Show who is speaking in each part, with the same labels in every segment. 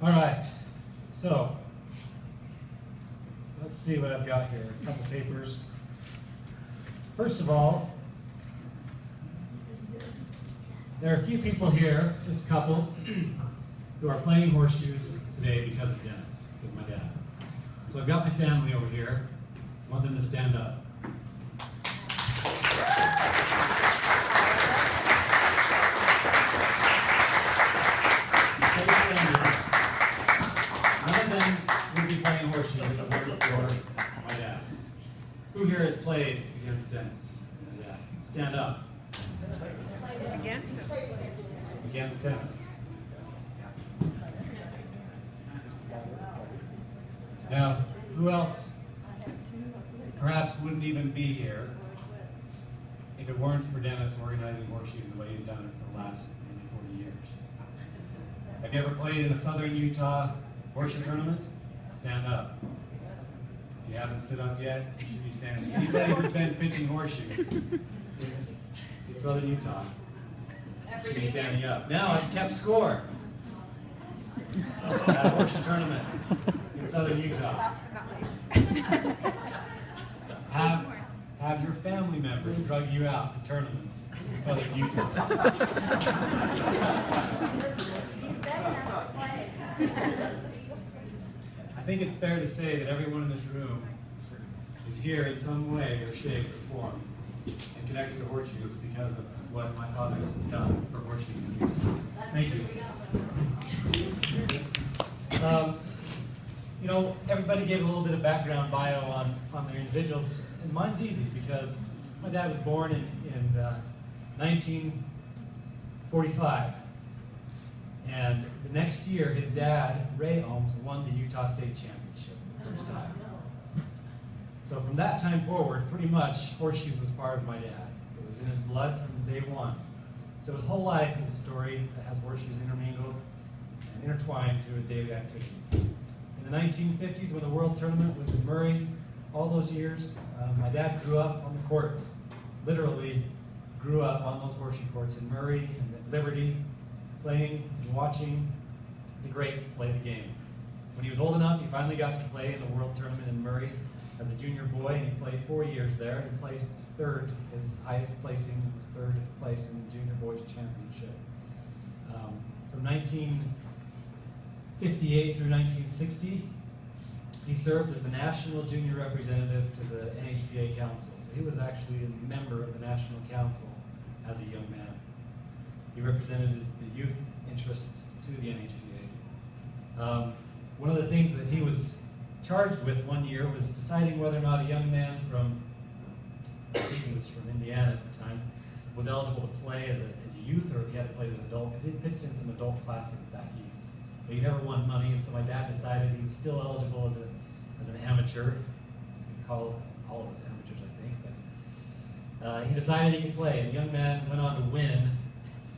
Speaker 1: All right, so let's see what I've got here. A couple papers. First of all, there are a few people here, just a couple, who are playing horseshoes today because of Dennis, because of my dad. So I've got my family over here. I want them to stand up. None of them would be playing horseshoes if it weren't for my dad. Who here has played against Dennis? Yeah. Stand up.
Speaker 2: Against him.
Speaker 1: Against Dennis. Now, who else perhaps wouldn't even be here if it weren't for Dennis organizing horseshoes the way he's done it for the last nearly 40 years? Have you ever played in a Southern Utah horseshoe tournament? Stand up. If you haven't stood up yet, you should be standing. Anybody who's been pitching horseshoes in Southern Utah should be standing up. Now I've kept score at a horseshoe tournament in Southern Utah. Have your family members drug you out to tournaments in Southern Utah? I think it's fair to say that everyone in this room is here in some way or shape or form and connected to horseshoes because of what my father has done for horseshoes in Utah. Thank you. You know, everybody gave a little bit of background bio on their individuals, and mine's easy because my dad was born in 1945. And the next year, his dad, Ray Ohms, won the Utah State Championship for the first time. So from that time forward, pretty much horseshoes was part of my dad. It was in his blood from day one. So his whole life is a story that has horseshoes intermingled and intertwined through his daily activities. In the 1950s, when the World Tournament was in Murray, all those years, my dad grew up on the courts. Literally grew up on those horseshoe courts in Murray and at Liberty, playing and watching the greats play the game. When he was old enough, he finally got to play in the World Tournament in Murray as a junior boy, and he played 4 years there and placed third. His highest placing was third place in the Junior Boys Championship. From 1958 through 1960, he served as the national junior representative to the NHPA Council. So he was actually a member of the National Council as a young man. He represented the youth interests to the NHPA. One of the things that he was charged with one year was deciding whether or not a young man from, I think he was from Indiana at the time, was eligible to play as a youth or if he had to play as an adult, because he pitched in some adult classes back east. But he never won money, and so my dad decided he was still eligible as an amateur. You could call all of us amateurs, I think, but he decided he could play, and the young man went on to win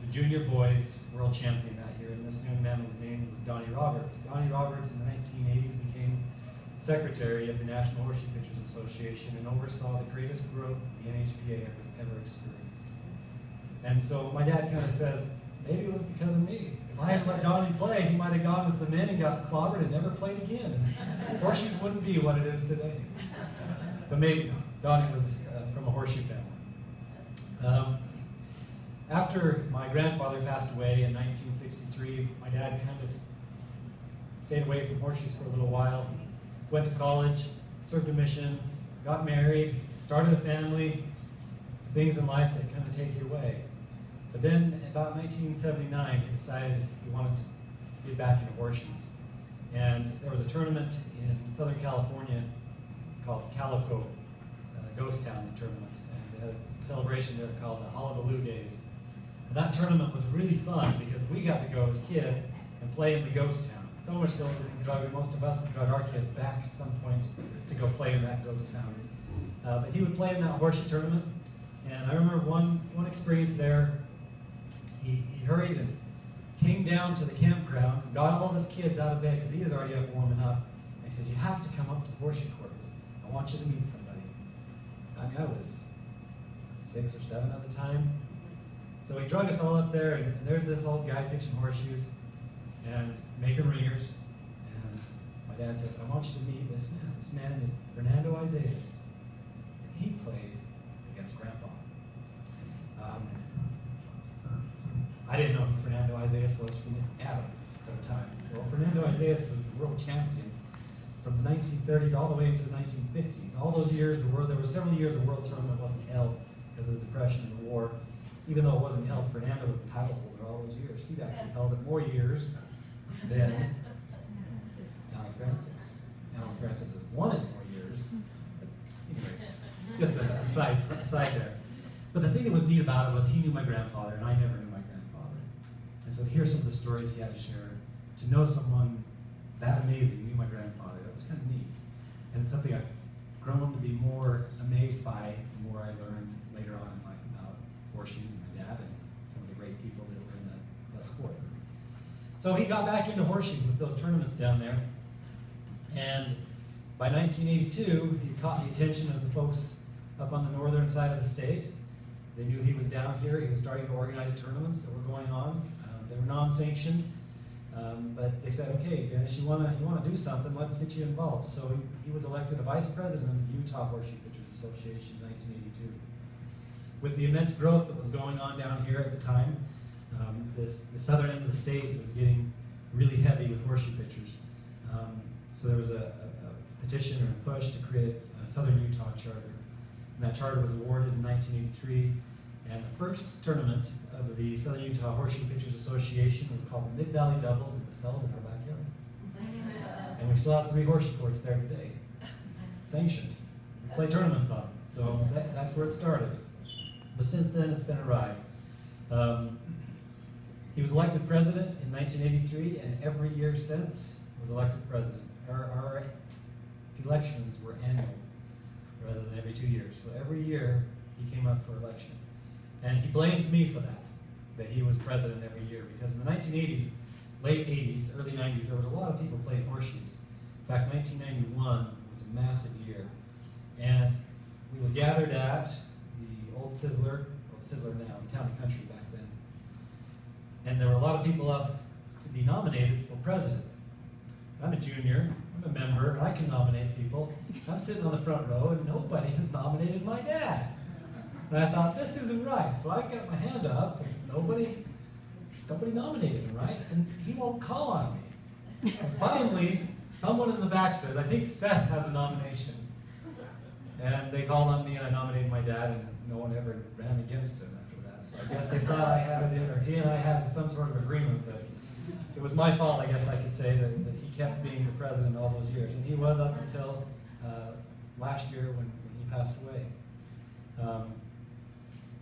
Speaker 1: the Junior Boys World Champion that year, and this young man's name was Donnie Roberts. Donnie Roberts in the 1980s became secretary of the National Horseshoe Pitchers Association and oversaw the greatest growth the NHPA ever experienced. And so my dad kind of says, maybe it was because of me. If I had let Donnie play, he might have gone with the men and got clobbered and never played again. Horseshoes wouldn't be what it is today. But maybe not. Donnie was from a horseshoe family. After my grandfather passed away in 1963, my dad kind of stayed away from horseshoes for a little while. He went to college, served a mission, got married, started a family, things in life that kind of take you away. But then about 1979, he decided he wanted to get back into horseshoes. And there was a tournament in Southern California called Calico Ghost Town Tournament. And they had a celebration there called the Hullabaloo Days. And that tournament was really fun because we got to go as kids and play in the ghost town. So much so that most of us would drug our kids back at some point to go play in that ghost town. But he would play in that horseshoe tournament. And I remember one experience there. He hurried and came down to the campground, got all of his kids out of bed because he was already up warming up. And he says, "You have to come up to the horseshoe courts. I want you to meet somebody." I mean, I was 6 or 7 at the time. So he drug us all up there, and there's this old guy pitching horseshoes. And making ringers, and my dad says, I want you to meet this man. This man is Fernando Isaias. And he played against Grandpa. I didn't know who Fernando Isaias was from Adam at the time. Well, Fernando Isaias was the world champion from the 1930s all the way into the 1950s. All those years, there were several years the world tournament wasn't held because of the Depression and the war. Even though it wasn't held, Fernando was the title holder all those years. He's actually held it more years than Alan Francis. Alan Francis has won it more years. But anyways, just a side there. But the thing that was neat about it was he knew my grandfather, and I never knew my grandfather. And so to hear some of the stories he had to share, to know someone that amazing knew my grandfather, that was kind of neat. And it's something I've grown to be more amazed by the more I learned later on in life about horseshoes and my dad and some of the great people that were in that sport. So he got back into horseshoes with those tournaments down there. And by 1982, he caught the attention of the folks up on the northern side of the state. They knew he was down here. He was starting to organize tournaments that were going on. They were non-sanctioned, but they said, okay, Dennis, you want to do something, let's get you involved. So he was elected a vice president of the Utah Horseshoe Pitchers Association in 1982. With the immense growth that was going on down here at the time, the southern end of the state was getting really heavy with horseshoe pitchers. So there was a petition or a push to create a Southern Utah charter. And that charter was awarded in 1983. And the first tournament of the Southern Utah Horseshoe Pitchers Association was called the Mid-Valley Doubles. It was held in our backyard. And we still have 3 horseshoe courts there today, sanctioned. We play tournaments on them. So that's where it started. But since then, it's been a ride. He was elected president in 1983, and every year since was elected president. Our elections were annual rather than every 2 years. So every year he came up for election. And he blames me for that he was president every year, because in the 1980s, late 80s, early 90s, there was a lot of people playing horseshoes. In fact, 1991 was a massive year. And we were gathered at the old Sizzler now, the Town and Country back then. And there were a lot of people up to be nominated for president. I'm a junior, I'm a member, I can nominate people. I'm sitting on the front row and nobody has nominated my dad. And I thought, this isn't right. So I got my hand up and nobody nominated him, right? And he won't call on me. And finally, someone in the back said, I think Seth has a nomination. And they called on me and I nominated my dad, and no one ever ran against him after that. So I guess they thought I had it in, or he and I had some sort of agreement that it was my fault, I guess I could say, that he kept being the president all those years. And he was up until last year when he passed away.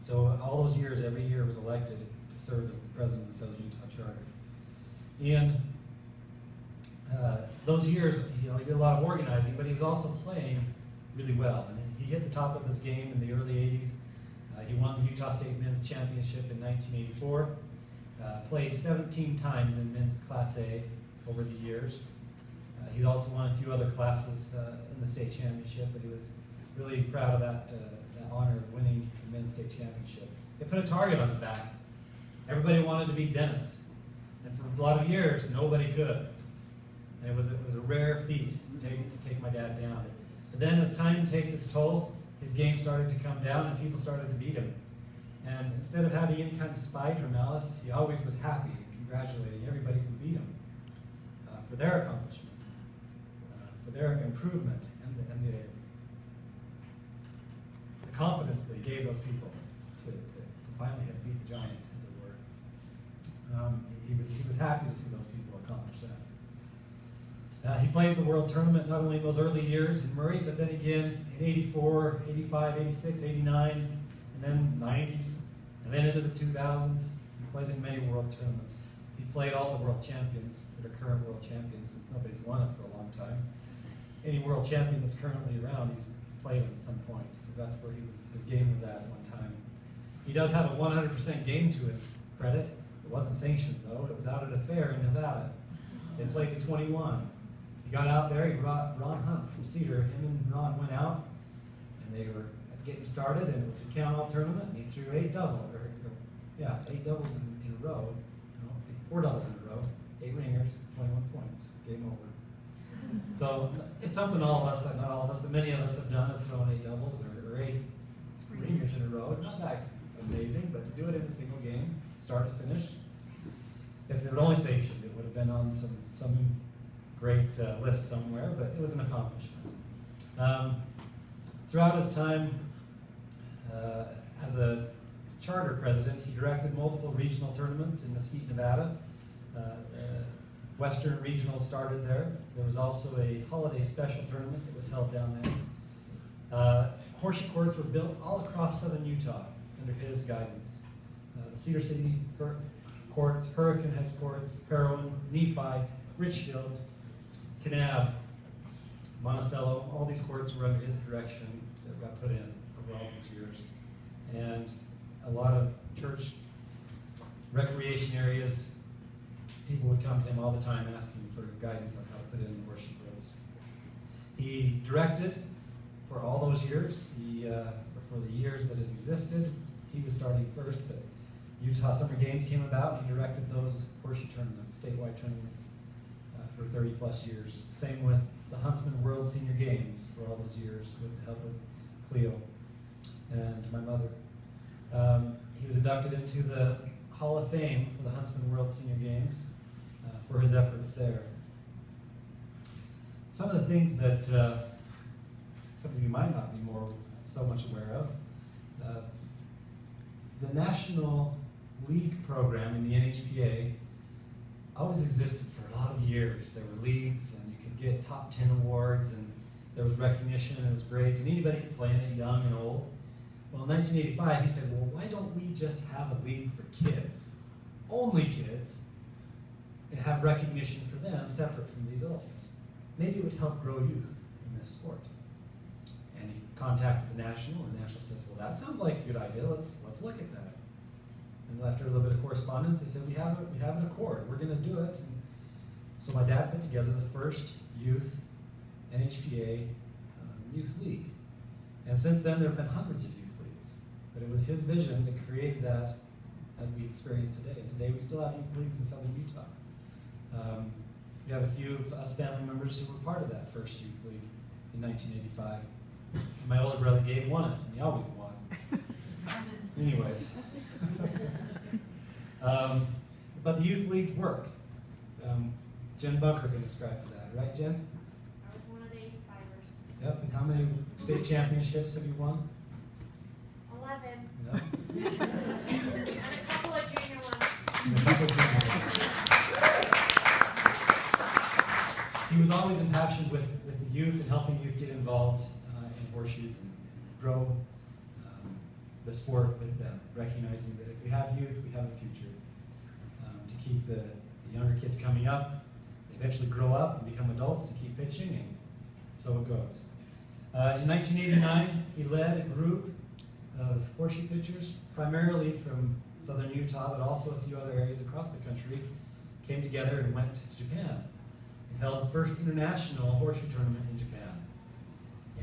Speaker 1: So all those years, every year was elected to serve as the president of the Southern Utah Charter. In those years, he did a lot of organizing, but he was also playing really well. And he hit the top of his game in the early 80s. He won the Utah State Men's Championship in 1984. Played 17 times in men's Class A over the years. He also won a few other classes in the state championship, but he was really proud of that honor of winning the men's state championship. They put a target on his back. Everybody wanted to beat Dennis. And for a lot of years, nobody could. And it was a rare feat to take my dad down. But then as time takes its toll, his game started to come down and people started to beat him. And instead of having any kind of spite or malice, he always was happy and congratulating everybody who beat him for their accomplishment, for their improvement, and the confidence that he gave those people to finally have beat the giant, as it were. He was happy to see those people accomplish that. He played the World Tournament not only in those early years in Murray, but then again in 84, 85, 86, 89, and then 90s, and then into the 2000s. He played in many World Tournaments. He played all the world champions that are current world champions, since nobody's won it for a long time. Any world champion that's currently around, he's played at some point, because that's where his game was at one time. He does have a 100% game to his credit. It wasn't sanctioned, though. It was out at a fair in Nevada. They played to 21. He got out there, he brought Ron Hunt from Cedar. Him and Ron went out, and they were getting started, and it was a count-off tournament, and he threw 8 doubles in a row. 4 doubles in a row. 8 ringers, 21 points, game over. So it's something all of us, not all of us, but many of us have done, is thrown 8 doubles or 8 ringers in a row. Not that amazing, but to do it in a single game, start to finish. If it would only sanctioned, it would have been on some great list somewhere, but it was an accomplishment. Throughout his time as a charter president, he directed multiple regional tournaments in Mesquite, Nevada. Western Regional started there. There was also a holiday special tournament that was held down there. Horseshoe courts were built all across southern Utah under his guidance. The Cedar City courts, Hurricane Head courts, Parowan, Nephi, Richfield, Kanab, Monticello, all these courts were under his direction that got put in over all these years. And a lot of church recreation areas, people would come to him all the time asking for guidance on how to put in the horseshoe courts. He directed for all those years, for the years that it existed. He was starting first, but Utah Summer Games came about, and he directed those horseshoe tournaments, statewide tournaments, for 30 plus years. Same with the Huntsman World Senior Games for all those years with the help of Cleo and my mother. He was inducted into the Hall of Fame for the Huntsman World Senior Games for his efforts there. Some of the things that some of you might not be so much aware of. The National League program in the NHPA always existed for a lot of years. There were leagues, and you could get top 10 awards, and there was recognition, and it was great, and anybody could play in it, young and old. Well, in 1985, he said, well, why don't we just have a league for kids, only kids, and have recognition for them separate from the adults? Maybe it would help grow youth in this sport. And he contacted the National, and the National says, well, that sounds like a good idea, let's look at that. And after a little bit of correspondence, they said, we have an accord, we're going to do it. And so my dad put together the first youth NHPA youth league. And since then, there have been hundreds of youth leagues. But it was his vision that created that as we experience today. And today, we still have youth leagues in southern Utah. We have a few of us family members who were part of that first youth league in 1985. My older brother Gabe won it, and he always won. Anyways. But the youth leagues work. Jen Bunker can describe that, right, Jen?
Speaker 3: I was one of the 85ers.
Speaker 1: Yep, and how many state championships have you won?
Speaker 3: 11.
Speaker 1: Yep.
Speaker 3: And a couple of junior ones.
Speaker 1: And a couple of junior ones. He was always impassioned with the youth and helping youth get involved in horseshoes and grow the sport with them, recognizing that if we have youth, we have a future. To keep the younger kids coming up, they eventually grow up and become adults and keep pitching, and so it goes. In 1989, he led a group of horseshoe pitchers, primarily from southern Utah, but also a few other areas across the country, came together and went to Japan and held the first international horseshoe tournament in Japan.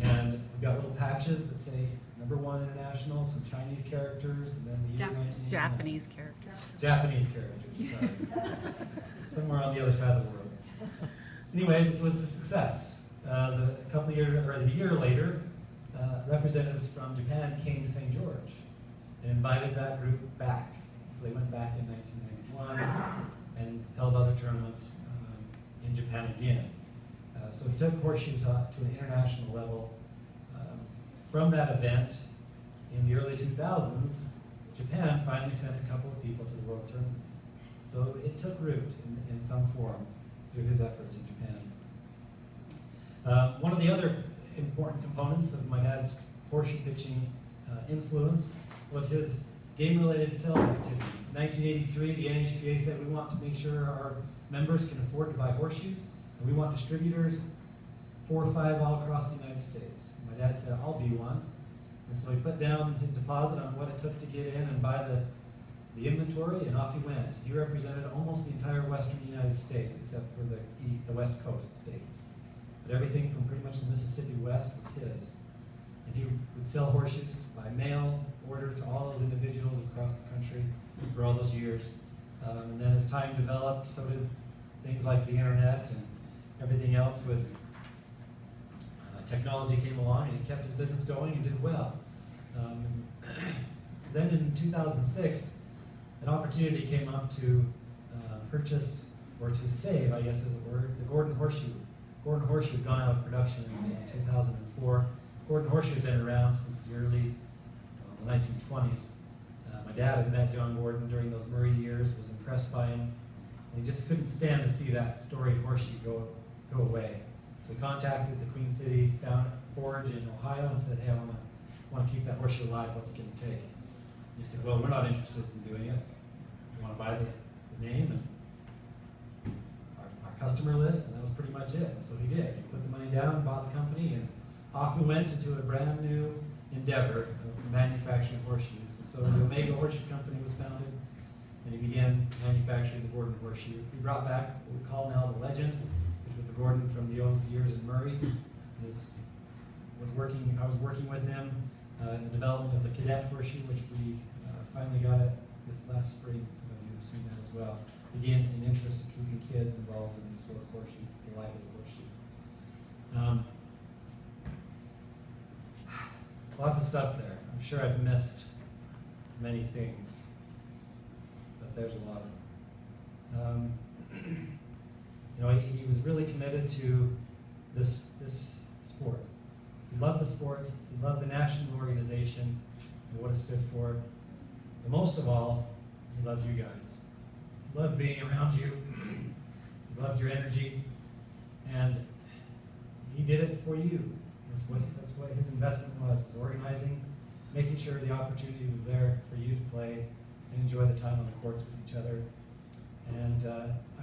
Speaker 1: And we've got little patches that say #1 international, some Chinese characters, and then the year 1989.
Speaker 2: Japanese characters.
Speaker 1: Japanese characters, sorry. Somewhere on the other side of the world. Anyways, it was a success. A year later, representatives from Japan came to St. George and invited that group back. So they went back in 1991 and held other tournaments in Japan again. So he took horseshoes to an international level. From that event, in the early 2000s, Japan finally sent a couple of people to the World Tournament. So it took root in some form through his efforts in Japan. One of the other important components of my dad's horseshoe pitching influence was his game-related sales activity. In 1983, the NHPA said we want to make sure our members can afford to buy horseshoes, and we want distributors 4 or 5 all across the United States. My dad said, I'll be one. And so he put down his deposit on what it took to get in and buy the inventory, and off he went. He represented almost the entire western United States, except for the West Coast states. But everything from pretty much the Mississippi West was his. And he would sell horseshoes by mail order to all those individuals across the country for all those years. And then as time developed, so did things like the internet and everything else with technology came along, and he kept his business going and did well. Then in 2006, an opportunity came up to purchase, or to save, I guess is the word, the Gordon Horseshoe. Gordon Horseshoe had gone out of production in 2004. Gordon Horseshoe had been around since the early the 1920s. My dad had met John Gordon during those Murray years, was impressed by him, and he just couldn't stand to see that storied horseshoe go away. So he contacted the Queen City Forge in Ohio and said, hey, I want to keep that horseshoe alive, what's it going to take? He said, well, we're not interested in doing it. We want to buy the name and our customer list, and that was pretty much it. And so he did. He put the money down, bought the company, and off we went into a brand new endeavor of manufacturing horseshoes. And so the Omega Horseshoe Company was founded, and he began manufacturing the Gordon Horseshoe. He brought back what we call now the legend, which was the Gordon from those years in Murray. I was working with him in the development of the Cadet Horseshoe, which we finally got it this last spring. Some of you have seen that as well. Again, an interest in keeping kids involved in the sport of horseshoes. It's a lively horseshoe. Lots of stuff there. I'm sure I've missed many things, but there's a lot of them. He was really committed to this sport. He loved the sport. He loved the national organization and what it stood for. But most of all, he loved you guys. He loved being around you. He loved your energy, and he did it for you. That's what his investment was organizing, making sure the opportunity was there for you to play and enjoy the time on the courts with each other. And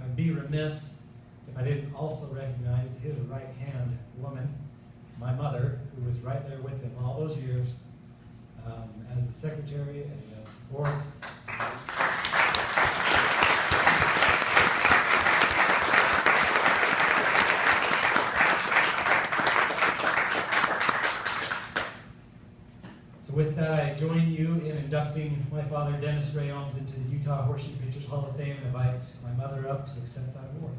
Speaker 1: I'd be remiss if I didn't also recognize his right-hand woman, my mother, who was right there with him all those years as the secretary and as support. With that, I join you in inducting my father, Dennis Ray Ohms, into the Utah Horseshoe Pitchers Hall of Fame and invite my mother up to accept that award.